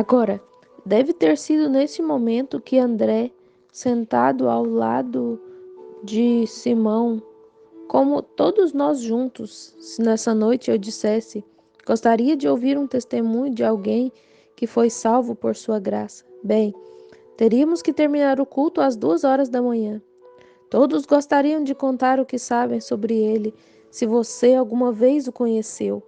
Agora, deve ter sido nesse momento que André, sentado ao lado de Simão, como todos nós juntos, se nessa noite eu dissesse, gostaria de ouvir um testemunho de alguém que foi salvo por sua graça. Bem, teríamos que terminar o culto às 2 horas da manhã. Todos gostariam de contar o que sabem sobre ele, se você alguma vez o conheceu.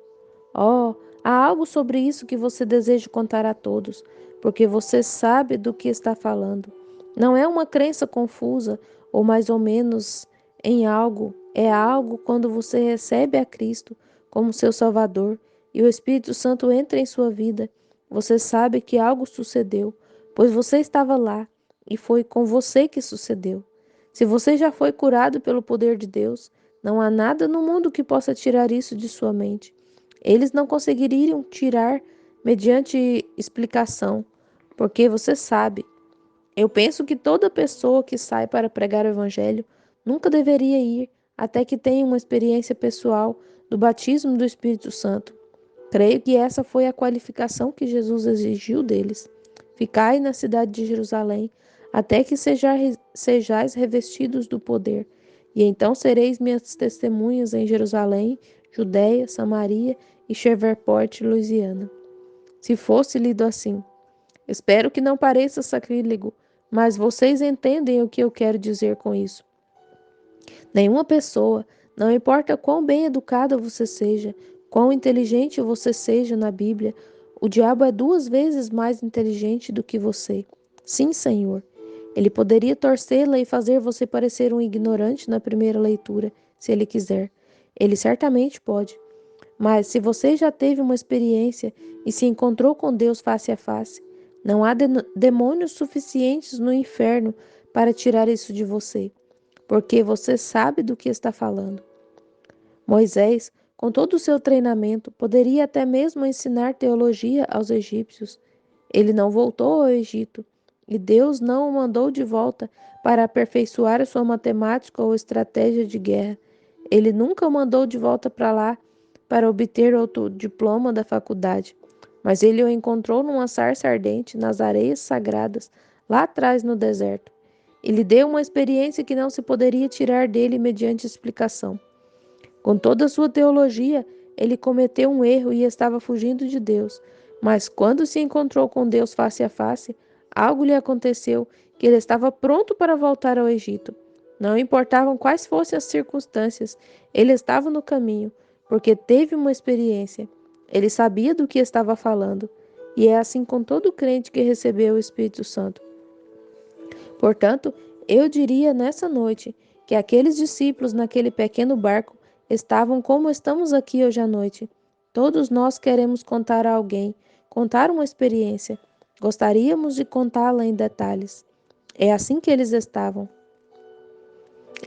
Oh, há algo sobre isso que você deseja contar a todos, porque você sabe do que está falando. Não é uma crença confusa ou mais ou menos em algo, é algo quando você recebe a Cristo como seu Salvador e o Espírito Santo entra em sua vida. Você sabe que algo sucedeu, pois você estava lá e foi com você que sucedeu. Se você já foi curado pelo poder de Deus, não há nada no mundo que possa tirar isso de sua mente. Eles não conseguiriam tirar mediante explicação, porque você sabe. Eu penso que toda pessoa que sai para pregar o Evangelho nunca deveria ir até que tenha uma experiência pessoal do batismo do Espírito Santo. Creio que essa foi a qualificação que Jesus exigiu deles. Ficai na cidade de Jerusalém, até que sejais revestidos do poder. E então sereis minhas testemunhas em Jerusalém, Judéia, Samaria e Shreveport, Louisiana. Se fosse lido assim. Espero que não pareça sacrílego, mas vocês entendem o que eu quero dizer com isso. Nenhuma pessoa, não importa quão bem educada você seja, quão inteligente você seja na Bíblia, o diabo é 2 vezes mais inteligente do que você. Sim, Senhor. Ele poderia torcê-la e fazer você parecer um ignorante na primeira leitura, se ele quiser. Ele certamente pode. Mas se você já teve uma experiência e se encontrou com Deus face a face, não há demônios suficientes no inferno para tirar isso de você, porque você sabe do que está falando. Moisés, com todo o seu treinamento, poderia até mesmo ensinar teologia aos egípcios. Ele não voltou ao Egito, e Deus não o mandou de volta para aperfeiçoar a sua matemática ou estratégia de guerra. Ele nunca o mandou de volta para lá para obter outro diploma da faculdade, mas ele o encontrou numa sarça ardente nas areias sagradas, lá atrás no deserto. E lhe deu uma experiência que não se poderia tirar dele mediante explicação. Com toda a sua teologia, ele cometeu um erro e estava fugindo de Deus. Mas quando se encontrou com Deus face a face, algo lhe aconteceu que ele estava pronto para voltar ao Egito. Não importavam quais fossem as circunstâncias, ele estava no caminho, porque teve uma experiência. Ele sabia do que estava falando. E é assim com todo crente que recebeu o Espírito Santo. Portanto, eu diria nessa noite que aqueles discípulos naquele pequeno barco estavam como estamos aqui hoje à noite. Todos nós queremos contar a alguém, contar uma experiência. Gostaríamos de contá-la em detalhes. É assim que eles estavam.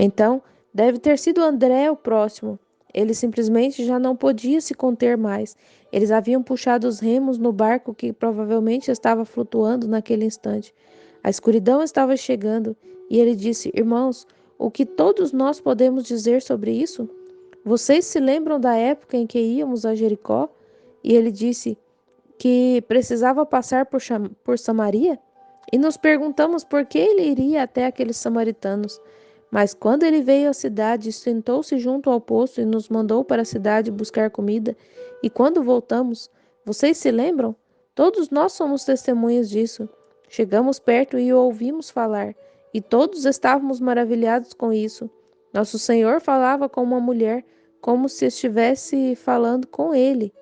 Então, deve ter sido André o próximo. Ele simplesmente já não podia se conter mais. Eles haviam puxado os remos no barco que provavelmente estava flutuando naquele instante. A escuridão estava chegando e ele disse: Irmãos, o que todos nós podemos dizer sobre isso? Vocês se lembram da época em que íamos a Jericó? E ele disse que precisava passar por Samaria? E nos perguntamos por que ele iria até aqueles samaritanos. Mas quando ele veio à cidade, sentou-se junto ao poço e nos mandou para a cidade buscar comida. E quando voltamos, vocês se lembram? Todos nós somos testemunhas disso. Chegamos perto e o ouvimos falar, e todos estávamos maravilhados com isso. Nosso Senhor falava com uma mulher, como se estivesse falando com ele.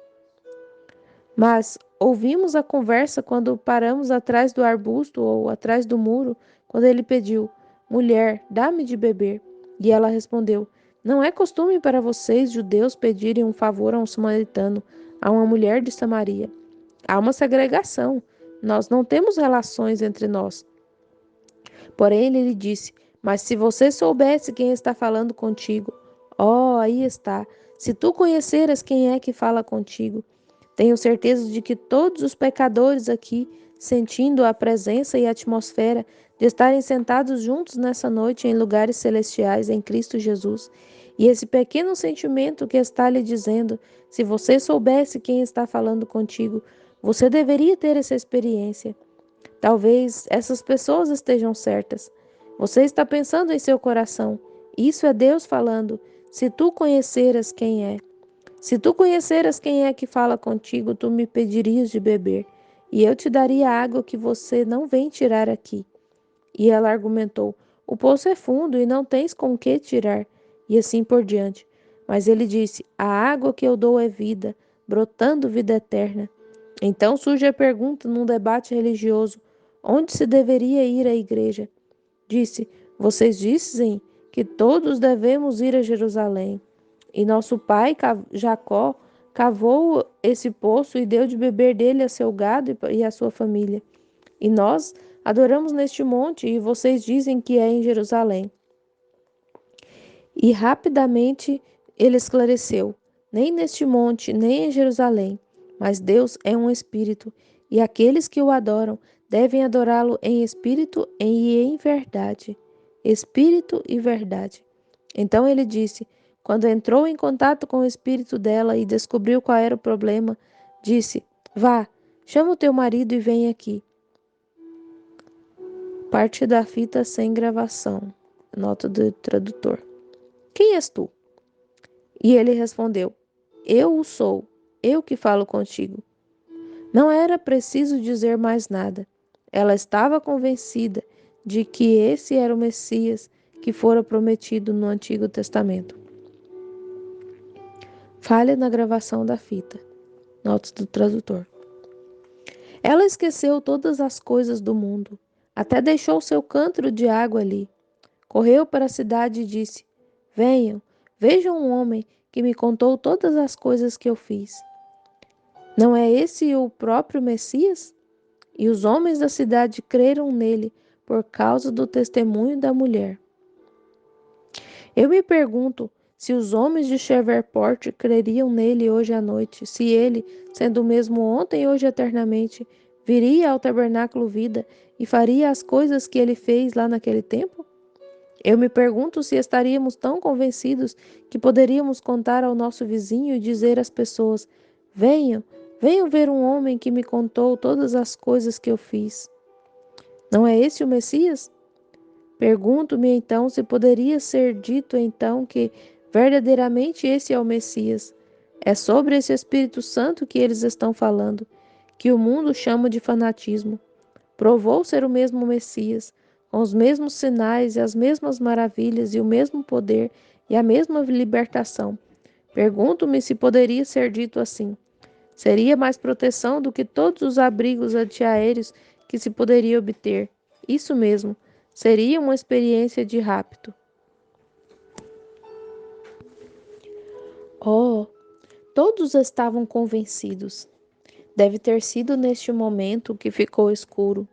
Mas ouvimos a conversa quando paramos atrás do arbusto ou atrás do muro, quando ele pediu: Mulher, dá-me de beber. E ela respondeu: Não é costume para vocês, judeus, pedirem um favor a um samaritano, a uma mulher de Samaria. Há uma segregação. Nós não temos relações entre nós. Porém, ele lhe disse: Mas se você soubesse quem está falando contigo, aí está. Se tu conheceras quem é que fala contigo, tenho certeza de que todos os pecadores aqui, sentindo a presença e a atmosfera de estarem sentados juntos nessa noite em lugares celestiais em Cristo Jesus, e esse pequeno sentimento que está lhe dizendo, se você soubesse quem está falando contigo, Você deveria ter essa experiência. Talvez essas pessoas estejam certas. Você está pensando em seu coração. Isso é Deus falando. Se tu conheceras quem é. Se tu conheceras quem é que fala contigo, tu me pedirias de beber, e eu te daria a água que você não vem tirar aqui. E ela argumentou: o poço é fundo e não tens com que tirar, e assim por diante. Mas ele disse: a água que eu dou é vida, brotando vida eterna. Então surge a pergunta num debate religioso: onde se deveria ir à igreja? Disse: vocês dizem que todos devemos ir a Jerusalém. E nosso pai Jacó cavou esse poço e deu de beber dele a seu gado e a sua família. E nós adoramos neste monte, e vocês dizem que é em Jerusalém. E rapidamente ele esclareceu: nem neste monte, nem em Jerusalém, mas Deus é um espírito, e aqueles que o adoram devem adorá-lo em espírito e em verdade. Espírito e verdade. Então ele disse: quando entrou em contato com o espírito dela e descobriu qual era o problema, disse: vá, chama o teu marido e vem aqui. Parte da fita sem gravação. Nota do tradutor. Quem és tu? E ele respondeu: eu o sou, eu que falo contigo. Não era preciso dizer mais nada. Ela estava convencida de que esse era o Messias que fora prometido no Antigo Testamento. Falha na gravação da fita. Notas do tradutor. Ela esqueceu todas as coisas do mundo, até deixou seu cântaro de água ali. Correu para a cidade e disse: venham, vejam um homem que me contou todas as coisas que eu fiz. Não é esse o próprio Messias? E os homens da cidade creram nele por causa do testemunho da mulher. Eu me pergunto se os homens de Shreveport creriam nele hoje à noite, se ele, sendo o mesmo ontem e hoje eternamente, viria ao tabernáculo vida e faria as coisas que ele fez lá naquele tempo? Eu me pergunto se estaríamos tão convencidos que poderíamos contar ao nosso vizinho e dizer às pessoas: venham, venham ver um homem que me contou todas as coisas que eu fiz. Não é esse o Messias? Pergunto-me então se poderia ser dito então que verdadeiramente esse é o Messias. É sobre esse Espírito Santo que eles estão falando, que o mundo chama de fanatismo. Provou ser o mesmo Messias, com os mesmos sinais e as mesmas maravilhas e o mesmo poder e a mesma libertação. Pergunto-me se poderia ser dito assim. Seria mais proteção do que todos os abrigos antiaéreos que se poderia obter. Isso mesmo, seria uma experiência de rapto. Oh, todos estavam convencidos. Deve ter sido neste momento que ficou escuro.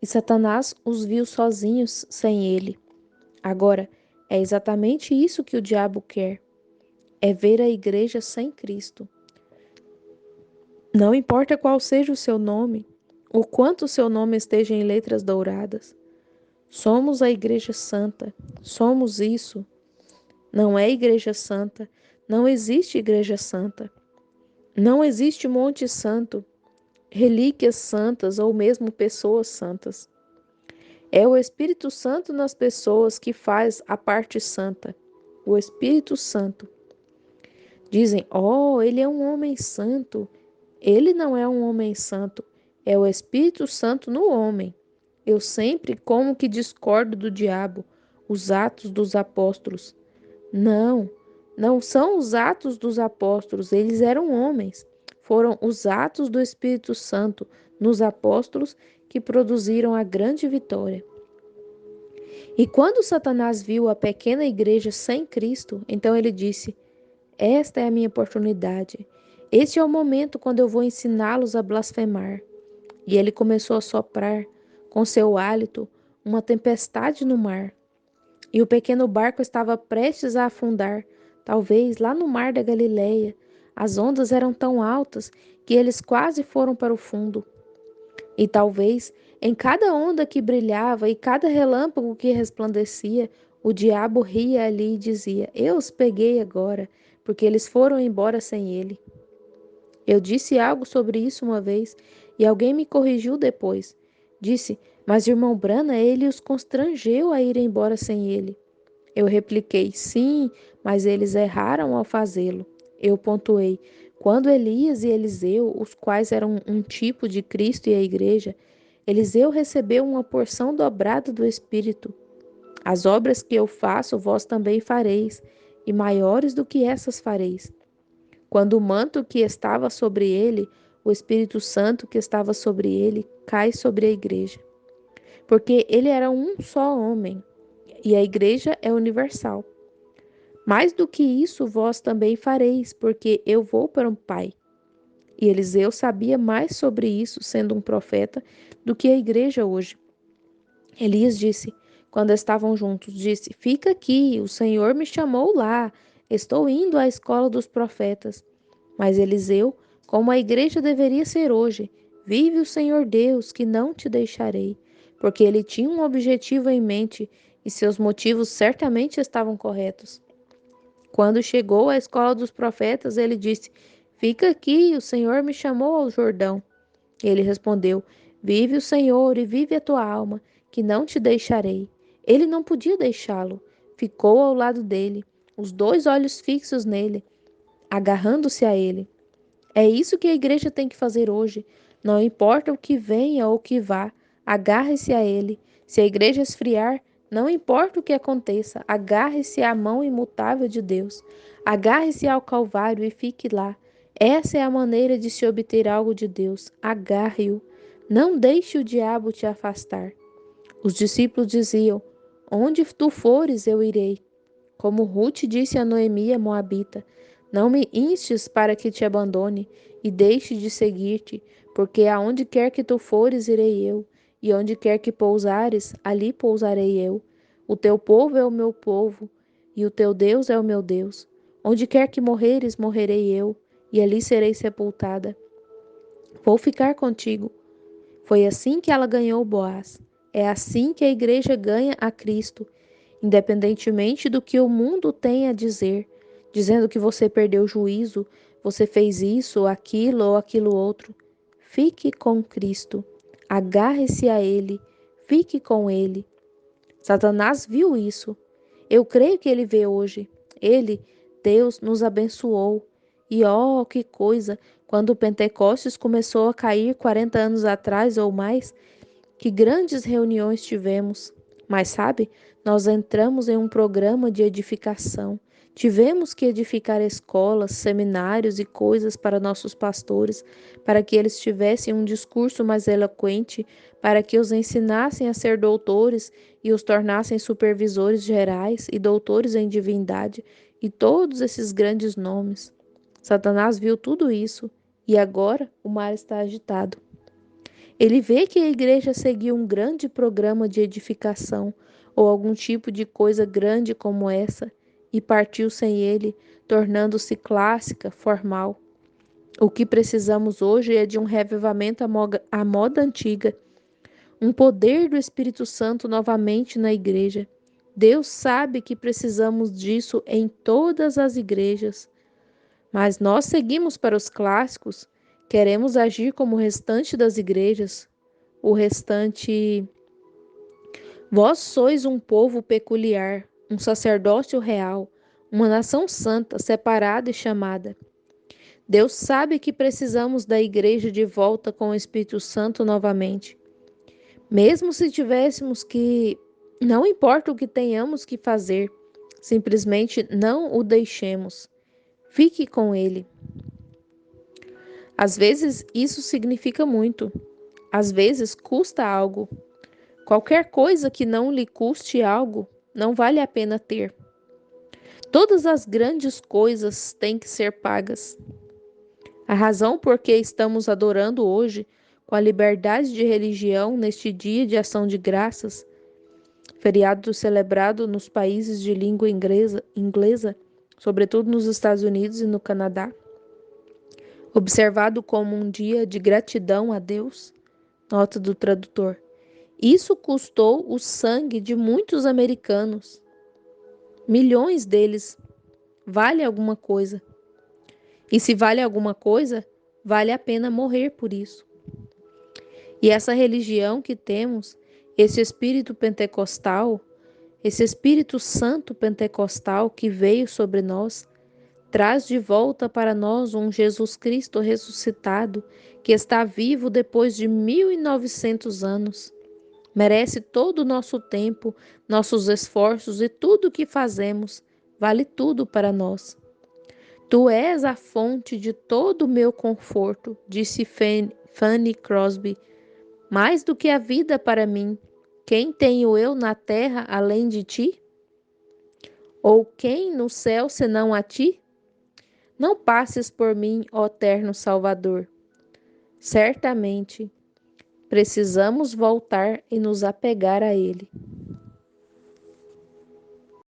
E Satanás os viu sozinhos sem ele. Agora, é exatamente isso que o diabo quer: é ver a igreja sem Cristo. Não importa qual seja o seu nome, o quanto o seu nome esteja em letras douradas. Somos a igreja santa, somos isso. Não é igreja santa, não existe igreja santa. Não existe monte santo, relíquias santas ou mesmo pessoas santas. É o Espírito Santo nas pessoas que faz a parte santa. O Espírito Santo. Dizem: oh, ele é um homem santo. Ele não é um homem santo. É o Espírito Santo no homem. Eu sempre como que discordo do diabo, os atos dos apóstolos. Não, não são os atos dos apóstolos, eles eram homens. Foram os atos do Espírito Santo nos apóstolos que produziram a grande vitória. E quando Satanás viu a pequena igreja sem Cristo, então ele disse: esta é a minha oportunidade. Este é o momento quando eu vou ensiná-los a blasfemar. E ele começou a soprar com seu hálito uma tempestade no mar. E o pequeno barco estava prestes a afundar, talvez lá no mar da Galileia. As ondas eram tão altas que eles quase foram para o fundo. E talvez, em cada onda que brilhava e cada relâmpago que resplandecia, o diabo ria ali e dizia: eu os peguei agora, porque eles foram embora sem ele. Eu disse algo sobre isso uma vez e alguém me corrigiu depois. Disse, mas irmão Brana, ele os constrangeu a ir embora sem ele. Eu repliquei, sim, mas eles erraram ao fazê-lo. Eu pontuei, quando Elias e Eliseu, os quais eram um tipo de Cristo e a igreja, Eliseu recebeu uma porção dobrada do Espírito. As obras que eu faço, vós também fareis, e maiores do que essas fareis. Quando o manto que estava sobre ele, o Espírito Santo que estava sobre ele, cai sobre a igreja. Porque ele era um só homem, e a igreja é universal. Mais do que isso, vós também fareis, porque eu vou para um Pai. E Eliseu sabia mais sobre isso, sendo um profeta, do que a igreja hoje. Elias disse, quando estavam juntos, disse, fica aqui, o Senhor me chamou lá, estou indo à escola dos profetas. Mas Eliseu, como a igreja deveria ser hoje, vive o Senhor Deus, que não te deixarei, porque ele tinha um objetivo em mente e seus motivos certamente estavam corretos. Quando chegou à escola dos profetas, ele disse, fica aqui, o Senhor me chamou ao Jordão. Ele respondeu, vive o Senhor e vive a tua alma, que não te deixarei. Ele não podia deixá-lo, ficou ao lado dele, os dois olhos fixos nele, agarrando-se a ele. É isso que a igreja tem que fazer hoje. Não importa o que venha ou o que vá, agarre-se a ele. Se a igreja esfriar, não importa o que aconteça, agarre-se à mão imutável de Deus. Agarre-se ao Calvário e fique lá. Essa é a maneira de se obter algo de Deus. Agarre-o. Não deixe o diabo te afastar. Os discípulos diziam: onde tu fores, eu irei. Como Ruth disse a Noemi, a Moabita, não me instes para que te abandone e deixe de seguir-te, porque aonde quer que tu fores, irei eu, e onde quer que pousares, ali pousarei eu. O teu povo é o meu povo, e o teu Deus é o meu Deus. Onde quer que morreres, morrerei eu, e ali serei sepultada. Vou ficar contigo. Foi assim que ela ganhou Boaz. É assim que a igreja ganha a Cristo, independentemente do que o mundo tem a dizer, dizendo que você perdeu o juízo, você fez isso, aquilo ou aquilo outro. Fique com Cristo, agarre-se a Ele, fique com Ele. Satanás viu isso. Eu creio que ele vê hoje. Ele, Deus, nos abençoou. E ó, que coisa! Quando o Pentecostes começou a cair 40 anos atrás ou mais, que grandes reuniões tivemos, mas sabe, nós entramos em um programa de edificação. Tivemos que edificar escolas, seminários e coisas para nossos pastores, para que eles tivessem um discurso mais eloquente, para que os ensinassem a ser doutores e os tornassem supervisores gerais e doutores em divindade e todos esses grandes nomes. Satanás viu tudo isso e agora o mar está agitado. Ele vê que a igreja seguiu um grande programa de edificação ou algum tipo de coisa grande como essa e partiu sem ele, tornando-se clássica, formal. O que precisamos hoje é de um revivamento à moda antiga, um poder do Espírito Santo novamente na igreja. Deus sabe que precisamos disso em todas as igrejas, mas nós seguimos para os clássicos, queremos agir como o restante das igrejas, o restante. Vós sois um povo peculiar, um sacerdócio real, uma nação santa, separada e chamada. Deus sabe que precisamos da igreja de volta com o Espírito Santo novamente. Mesmo se tivéssemos que. Não importa o que tenhamos que fazer, simplesmente não o deixemos. Fique com ele. Às vezes isso significa muito. Às vezes custa algo. Qualquer coisa que não lhe custe algo, não vale a pena ter. Todas as grandes coisas têm que ser pagas. A razão por que estamos adorando hoje, com a liberdade de religião neste dia de ação de graças, feriado celebrado nos países de língua inglesa, sobretudo nos Estados Unidos e no Canadá, observado como um dia de gratidão a Deus, nota do tradutor. Isso custou o sangue de muitos americanos. Milhões deles. Vale alguma coisa. E se vale alguma coisa, vale a pena morrer por isso. E essa religião que temos, esse espírito pentecostal, esse Espírito Santo pentecostal que veio sobre nós, traz de volta para nós um Jesus Cristo ressuscitado que está vivo depois de 1900 anos. Merece todo o nosso tempo, nossos esforços e tudo o que fazemos. Vale tudo para nós. Tu és a fonte de todo o meu conforto, disse Fanny Crosby. Mais do que a vida para mim, quem tenho eu na terra além de ti? Ou quem no céu senão a ti? Não passes por mim, ó eterno Salvador. Certamente precisamos voltar e nos apegar a Ele.